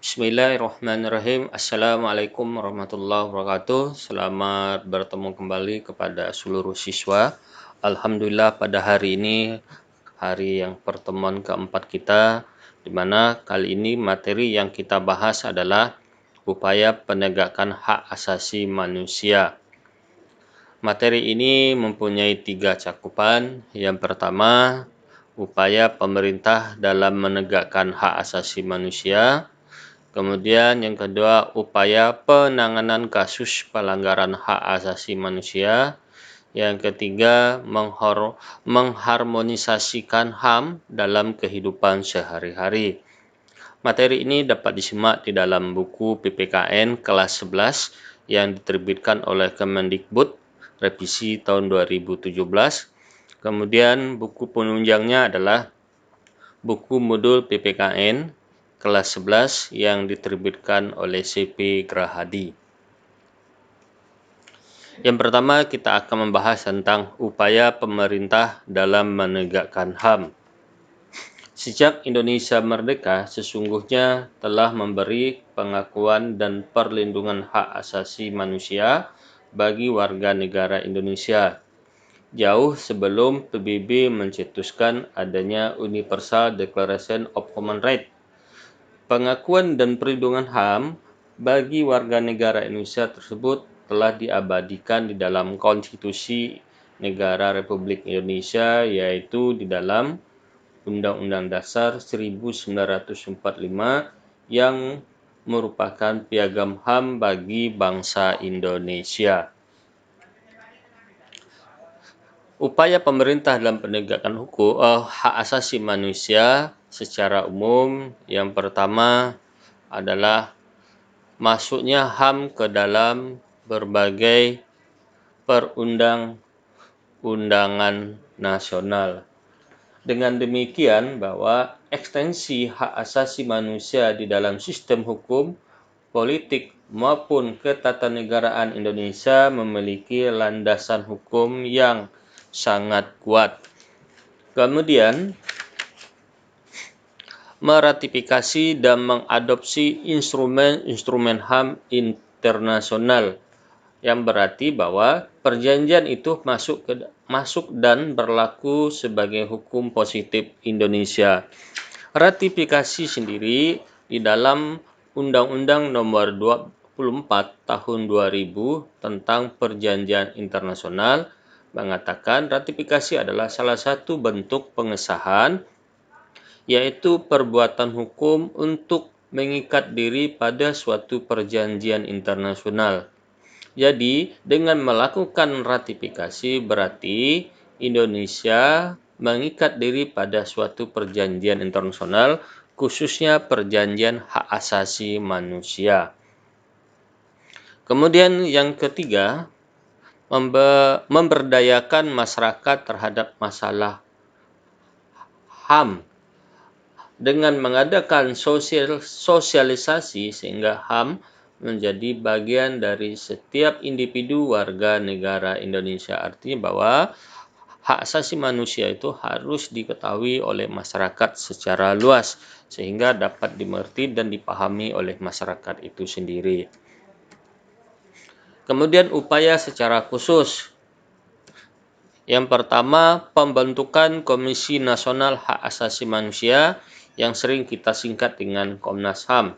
Bismillahirrahmanirrahim. Assalamualaikum warahmatullahi wabarakatuh. Selamat bertemu kembali kepada seluruh siswa. Alhamdulillah pada hari ini hari yang pertemuan keempat kita, di mana kali ini materi yang kita bahas adalah upaya penegakan hak asasi manusia. Materi ini mempunyai 3 cakupan. Yang pertama, upaya pemerintah dalam menegakkan hak asasi manusia. Kemudian yang kedua, upaya penanganan kasus pelanggaran hak asasi manusia. Yang ketiga, mengharmonisasikan HAM dalam kehidupan sehari-hari. Materi ini dapat disimak di dalam buku PPKN kelas 11 yang diterbitkan oleh Kemendikbud revisi tahun 2017. Kemudian buku penunjangnya adalah buku modul PPKN kelas 11 yang diterbitkan oleh CP Grahadi. Yang pertama, kita akan membahas tentang upaya pemerintah dalam menegakkan HAM. Sejak Indonesia merdeka, sesungguhnya telah memberi pengakuan dan perlindungan hak asasi manusia bagi warga negara Indonesia, jauh sebelum PBB mencetuskan adanya Universal Declaration of Human Rights. Pengakuan dan perlindungan HAM bagi warga negara Indonesia tersebut telah diabadikan di dalam Konstitusi Negara Republik Indonesia, yaitu di dalam Undang-Undang Dasar 1945 yang merupakan piagam HAM bagi bangsa Indonesia. Upaya pemerintah dalam penegakan hukum hak asasi manusia secara umum, yang pertama adalah masuknya HAM ke dalam berbagai perundang-undangan nasional. Dengan demikian bahwa ekstensi hak asasi manusia di dalam sistem hukum, politik maupun ketatanegaraan Indonesia memiliki landasan hukum yang sangat kuat. Kemudian, meratifikasi dan mengadopsi instrumen-instrumen HAM internasional, yang berarti bahwa perjanjian itu masuk dan berlaku sebagai hukum positif Indonesia. Ratifikasi sendiri di dalam Undang-Undang Nomor 24 Tahun 2000 tentang Perjanjian Internasional mengatakan ratifikasi adalah salah satu bentuk pengesahan, yaitu perbuatan hukum untuk mengikat diri pada suatu perjanjian internasional. Jadi, dengan melakukan ratifikasi berarti Indonesia mengikat diri pada suatu perjanjian internasional, khususnya perjanjian hak asasi manusia. Kemudian yang ketiga, memberdayakan masyarakat terhadap masalah HAM dengan mengadakan sosialisasi sehingga HAM menjadi bagian dari setiap individu warga negara Indonesia. Artinya bahwa hak asasi manusia itu harus diketahui oleh masyarakat secara luas sehingga dapat dimengerti dan dipahami oleh masyarakat itu sendiri. Kemudian upaya secara khusus. Yang pertama, pembentukan Komisi Nasional Hak Asasi Manusia yang sering kita singkat dengan Komnas HAM.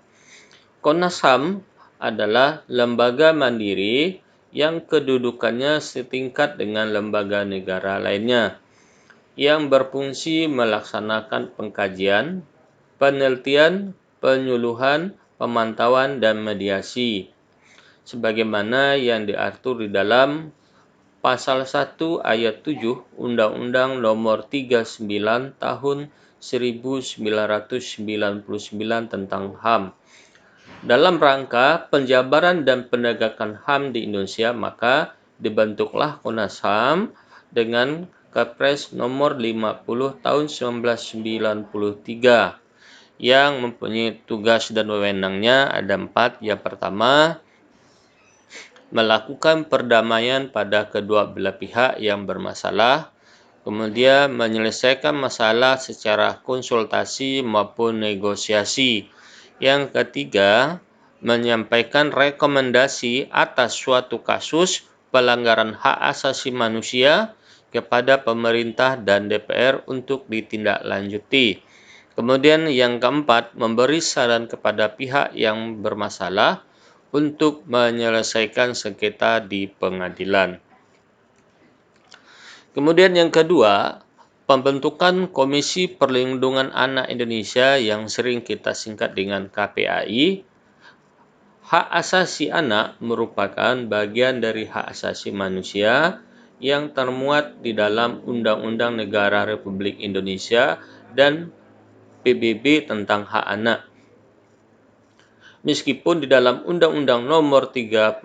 Komnas HAM adalah lembaga mandiri yang kedudukannya setingkat dengan lembaga negara lainnya, yang berfungsi melaksanakan pengkajian, penelitian, penyuluhan, pemantauan, dan mediasi, sebagaimana yang diatur di dalam Pasal 1 Ayat 7 Undang-Undang Nomor 39 Tahun 1999 tentang HAM. Dalam rangka penjabaran dan penegakan HAM di Indonesia, maka dibentuklah Komnas HAM dengan Kepres nomor 50 tahun 1993 yang mempunyai tugas dan wewenangnya ada 4. Yang pertama, melakukan perdamaian pada kedua belah pihak yang bermasalah, kemudian menyelesaikan masalah secara konsultasi maupun negosiasi. Yang ketiga, menyampaikan rekomendasi atas suatu kasus pelanggaran hak asasi manusia kepada pemerintah dan DPR untuk ditindaklanjuti. Kemudian yang keempat, memberi saran kepada pihak yang bermasalah untuk menyelesaikan sengketa di pengadilan. Kemudian yang kedua, pembentukan Komisi Perlindungan Anak Indonesia yang sering kita singkat dengan KPAI. Hak asasi anak merupakan bagian dari hak asasi manusia yang termuat di dalam Undang-Undang Negara Republik Indonesia dan PBB tentang hak anak. Meskipun di dalam Undang-Undang Nomor 39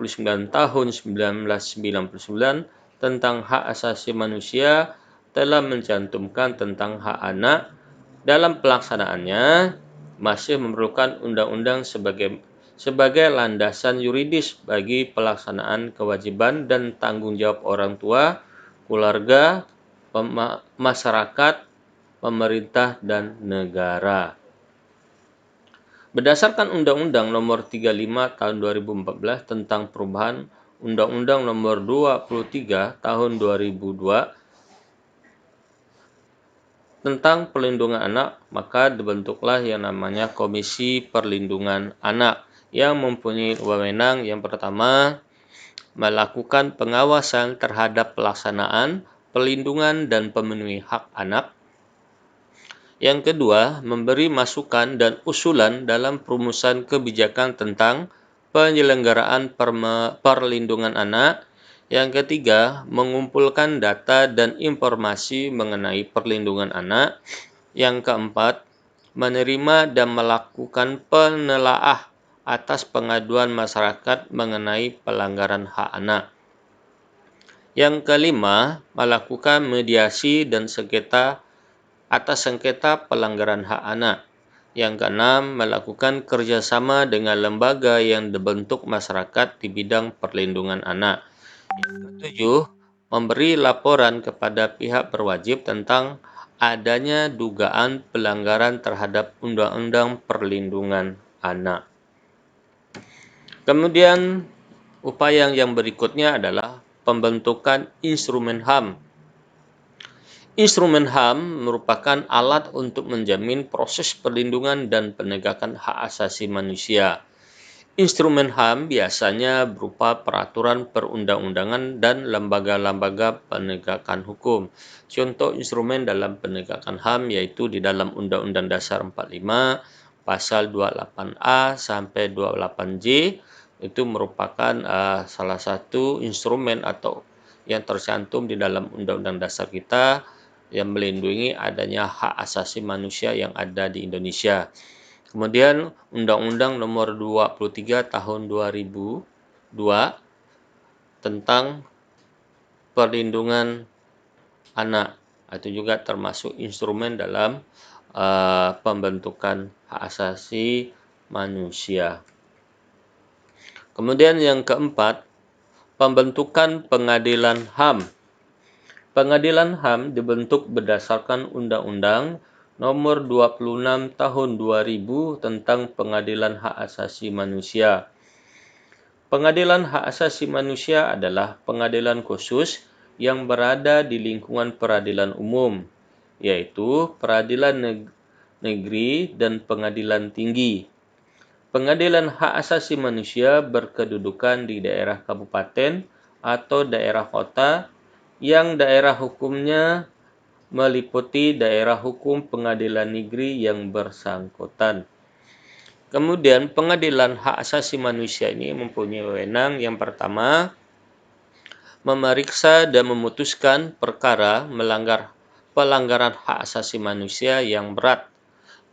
Tahun 1999 tentang hak asasi manusia telah mencantumkan tentang hak anak, dalam pelaksanaannya masih memerlukan undang-undang sebagai landasan yuridis bagi pelaksanaan kewajiban dan tanggung jawab orang tua, keluarga, masyarakat, pemerintah, dan negara. Berdasarkan Undang-Undang Nomor 35 Tahun 2014 tentang perubahan Undang-Undang Nomor 23 Tahun 2002 tentang perlindungan anak, maka dibentuklah yang namanya Komisi Perlindungan Anak yang mempunyai wewenang yang pertama, melakukan pengawasan terhadap pelaksanaan, perlindungan, dan pemenuhi hak anak. Yang kedua, memberi masukan dan usulan dalam perumusan kebijakan tentang penyelenggaraan perlindungan anak. Yang ketiga, mengumpulkan data dan informasi mengenai perlindungan anak. Yang keempat, menerima dan melakukan penelaah atas pengaduan masyarakat mengenai pelanggaran hak anak. Yang kelima, melakukan mediasi dan sengketa atas sengketa pelanggaran hak anak. Yang keenam, melakukan kerjasama dengan lembaga yang dibentuk masyarakat di bidang perlindungan anak. Yang ketujuh, memberi laporan kepada pihak berwajib tentang adanya dugaan pelanggaran terhadap Undang-Undang Perlindungan Anak. Kemudian, upaya yang berikutnya adalah pembentukan instrumen HAM. Instrumen HAM merupakan alat untuk menjamin proses perlindungan dan penegakan hak asasi manusia. Instrumen HAM biasanya berupa peraturan perundang-undangan dan lembaga-lembaga penegakan hukum. Contoh instrumen dalam penegakan HAM yaitu di dalam Undang-Undang Dasar 45, Pasal 28A sampai 28J, itu merupakan salah satu instrumen atau yang tercantum di dalam Undang-Undang Dasar kita yang melindungi adanya hak asasi manusia yang ada di Indonesia. Kemudian Undang-Undang Nomor 23 Tahun 2002 tentang perlindungan anak, itu juga termasuk instrumen dalam pembentukan hak asasi manusia. Kemudian yang keempat, pembentukan pengadilan HAM. Pengadilan HAM dibentuk berdasarkan Undang-Undang Nomor 26 Tahun 2000 tentang Pengadilan Hak Asasi Manusia. Pengadilan Hak Asasi Manusia adalah pengadilan khusus yang berada di lingkungan peradilan umum, yaitu peradilan negeri dan pengadilan tinggi. Pengadilan Hak Asasi Manusia berkedudukan di daerah kabupaten atau daerah kota yang daerah hukumnya meliputi daerah hukum pengadilan negeri yang bersangkutan. Kemudian pengadilan hak asasi manusia ini mempunyai wewenang yang pertama, memeriksa dan memutuskan perkara pelanggaran hak asasi manusia yang berat.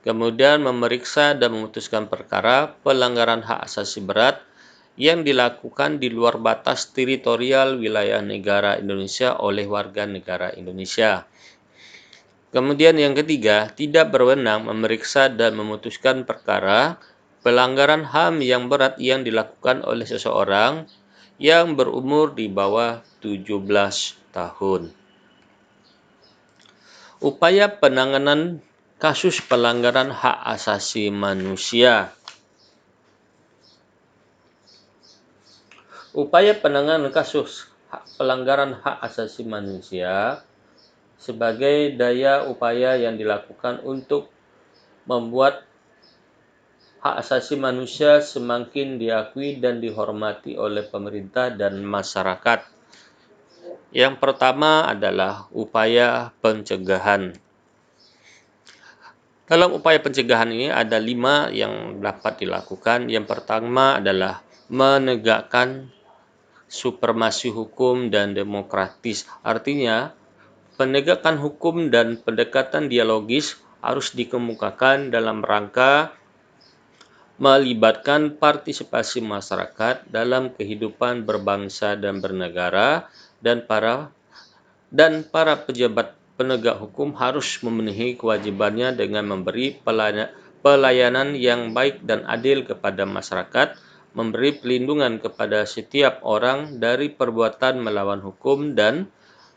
Kemudian memeriksa dan memutuskan perkara pelanggaran hak asasi berat yang dilakukan di luar batas teritorial wilayah negara Indonesia oleh warga negara Indonesia. Kemudian yang ketiga, tidak berwenang memeriksa dan memutuskan perkara pelanggaran HAM yang berat yang dilakukan oleh seseorang yang berumur di bawah 17 tahun. Upaya penanganan kasus pelanggaran hak asasi manusia. Upaya penanganan kasus pelanggaran hak asasi manusia sebagai daya upaya yang dilakukan untuk membuat hak asasi manusia semakin diakui dan dihormati oleh pemerintah dan masyarakat. Yang pertama adalah upaya pencegahan. Dalam upaya pencegahan ini ada 5 yang dapat dilakukan. Yang pertama adalah menegakkan supremasi hukum dan demokratis. Artinya, penegakan hukum dan pendekatan dialogis harus dikemukakan dalam rangka melibatkan partisipasi masyarakat dalam kehidupan berbangsa dan bernegara, dan para pejabat penegak hukum harus memenuhi kewajibannya dengan memberi pelayanan yang baik dan adil kepada masyarakat, memberi perlindungan kepada setiap orang dari perbuatan melawan hukum, dan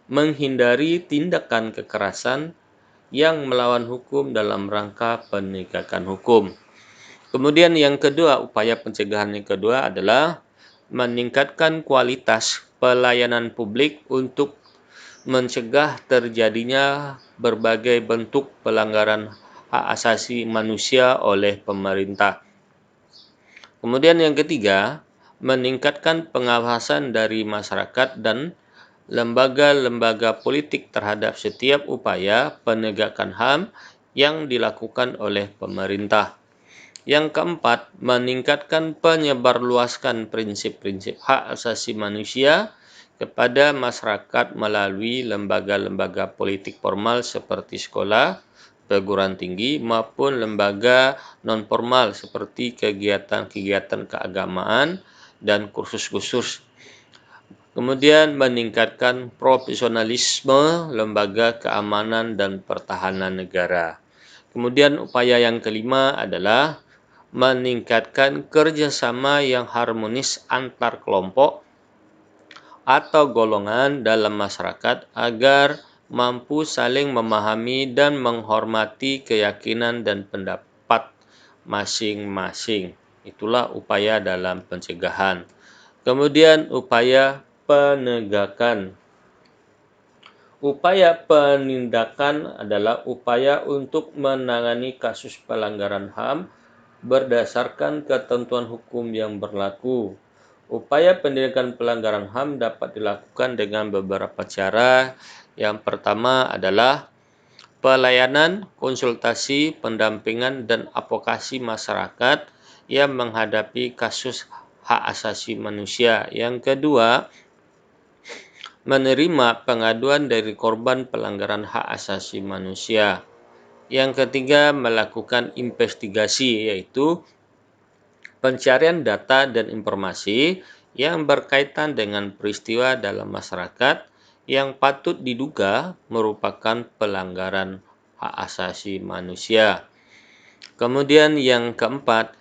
menghindari tindakan kekerasan yang melawan hukum dalam rangka penegakan hukum. Kemudian yang kedua, upaya pencegahan yang kedua adalah meningkatkan kualitas pelayanan publik untuk mencegah terjadinya berbagai bentuk pelanggaran hak asasi manusia oleh pemerintah. Kemudian yang ketiga, meningkatkan pengawasan dari masyarakat dan lembaga-lembaga politik terhadap setiap upaya penegakan HAM yang dilakukan oleh pemerintah. Yang keempat, meningkatkan penyebarluaskan prinsip-prinsip hak asasi manusia kepada masyarakat melalui lembaga-lembaga politik formal seperti sekolah, perguruan tinggi, maupun lembaga non-formal seperti kegiatan-kegiatan keagamaan dan kursus-kursus. Kemudian meningkatkan profesionalisme lembaga keamanan dan pertahanan negara. Kemudian upaya yang kelima adalah meningkatkan kerjasama yang harmonis antar kelompok atau golongan dalam masyarakat agar mampu saling memahami dan menghormati keyakinan dan pendapat masing-masing. Itulah upaya dalam pencegahan. Kemudian upaya penegakan. Upaya penindakan adalah upaya untuk menangani kasus pelanggaran HAM berdasarkan ketentuan hukum yang berlaku. Upaya penindakan pelanggaran HAM dapat dilakukan dengan beberapa cara. Yang pertama adalah pelayanan, konsultasi, pendampingan, dan advokasi masyarakat yang menghadapi kasus hak asasi manusia. Yang kedua, menerima pengaduan dari korban pelanggaran hak asasi manusia. Yang ketiga, melakukan investigasi, yaitu pencarian data dan informasi yang berkaitan dengan peristiwa dalam masyarakat yang patut diduga merupakan pelanggaran hak asasi manusia. Kemudian yang keempat,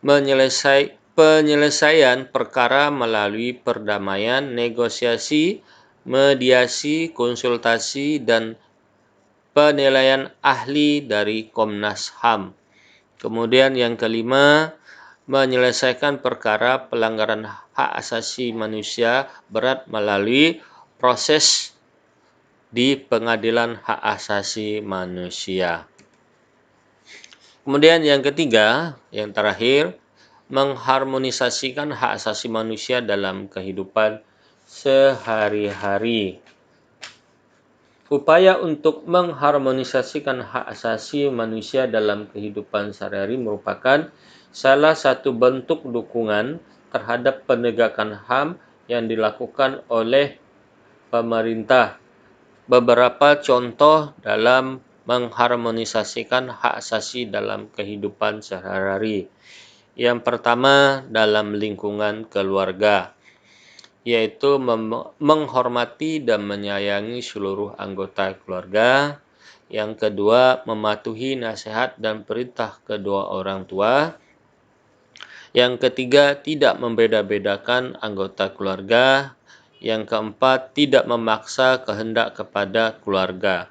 penyelesaian perkara melalui perdamaian, negosiasi, mediasi, konsultasi, dan penilaian ahli dari Komnas HAM. Kemudian yang kelima, menyelesaikan perkara pelanggaran hak asasi manusia berat melalui proses di pengadilan hak asasi manusia. Kemudian yang ketiga, yang terakhir, mengharmonisasikan hak asasi manusia dalam kehidupan sehari-hari. Upaya untuk mengharmonisasikan hak asasi manusia dalam kehidupan sehari-hari merupakan salah satu bentuk dukungan terhadap penegakan HAM yang dilakukan oleh pemerintah. Beberapa contoh dalam mengharmonisasikan hak asasi dalam kehidupan sehari-hari. Yang pertama, dalam lingkungan keluarga, yaitu menghormati dan menyayangi seluruh anggota keluarga. Yang kedua, mematuhi nasihat dan perintah kedua orang tua. Yang ketiga, tidak membeda-bedakan anggota keluarga. Yang keempat, tidak memaksa kehendak kepada keluarga.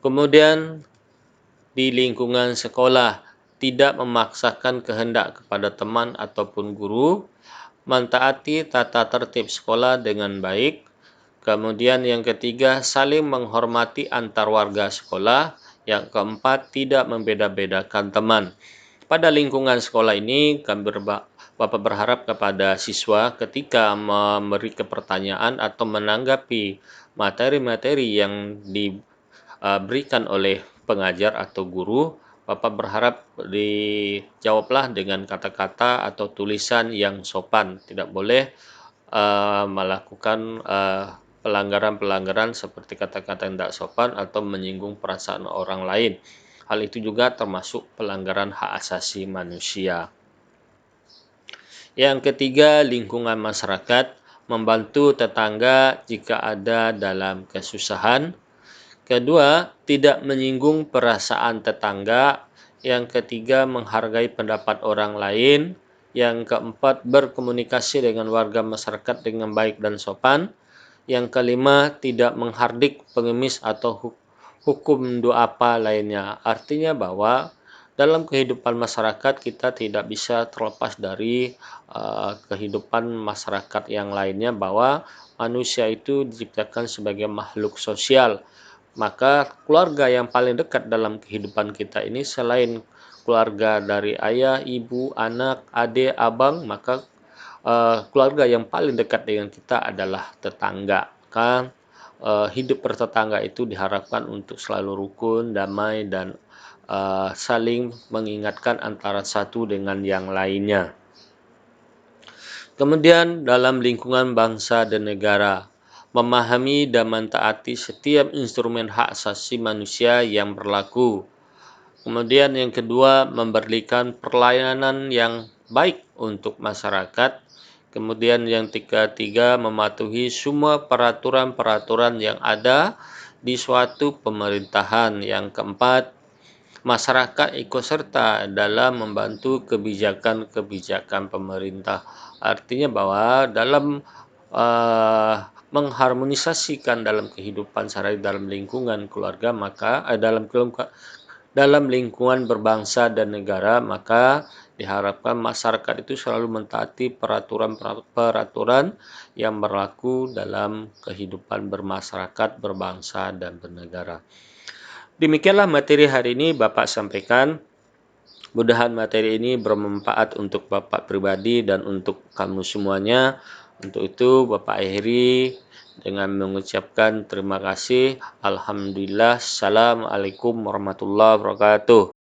Kemudian di lingkungan sekolah, tidak memaksakan kehendak kepada teman ataupun guru, mentaati tata tertib sekolah dengan baik. Kemudian yang ketiga, saling menghormati antar warga sekolah. Yang keempat, tidak membeda-bedakan teman. Pada lingkungan sekolah ini, Bapak berharap kepada siswa ketika memberi pertanyaan atau menanggapi materi-materi yang diberikan oleh pengajar atau guru, Bapak berharap dijawablah dengan kata-kata atau tulisan yang sopan. Tidak boleh melakukan pelanggaran-pelanggaran seperti kata-kata yang tidak sopan atau menyinggung perasaan orang lain. Hal itu juga termasuk pelanggaran hak asasi manusia. Yang ketiga, lingkungan masyarakat, membantu tetangga jika ada dalam kesusahan. Kedua, tidak menyinggung perasaan tetangga. Yang ketiga, menghargai pendapat orang lain. Yang keempat, berkomunikasi dengan warga masyarakat dengan baik dan sopan. Yang kelima, tidak menghardik, pengemis, atau hukum duafa lainnya. Artinya bahwa dalam kehidupan masyarakat kita tidak bisa terlepas dari kehidupan masyarakat yang lainnya, bahwa manusia itu diciptakan sebagai makhluk sosial. Maka keluarga yang paling dekat dalam kehidupan kita ini selain keluarga dari ayah, ibu, anak, adik, abang, maka keluarga yang paling dekat dengan kita adalah tetangga. Kan hidup bertetangga itu diharapkan untuk selalu rukun, damai, dan saling mengingatkan antara satu dengan yang lainnya. Kemudian dalam lingkungan bangsa dan negara, memahami dan mentaati setiap instrumen hak asasi manusia yang berlaku. Kemudian yang kedua, memberikan pelayanan yang baik untuk masyarakat. Kemudian yang ketiga, mematuhi semua peraturan-peraturan yang ada di suatu pemerintahan. Yang keempat, masyarakat ikut serta dalam membantu kebijakan-kebijakan pemerintah. Artinya bahwa dalam mengharmonisasikan dalam kehidupan sehari dalam lingkungan keluarga, maka dalam lingkungan berbangsa dan negara, maka diharapkan masyarakat itu selalu mentaati peraturan-peraturan yang berlaku dalam kehidupan bermasyarakat, berbangsa, dan bernegara. Demikianlah materi hari ini Bapak sampaikan. Mudahan materi ini bermanfaat untuk Bapak pribadi dan untuk kamu semuanya. Untuk itu Bapak akhiri dengan mengucapkan terima kasih. Alhamdulillah. Assalamualaikum warahmatullahi wabarakatuh.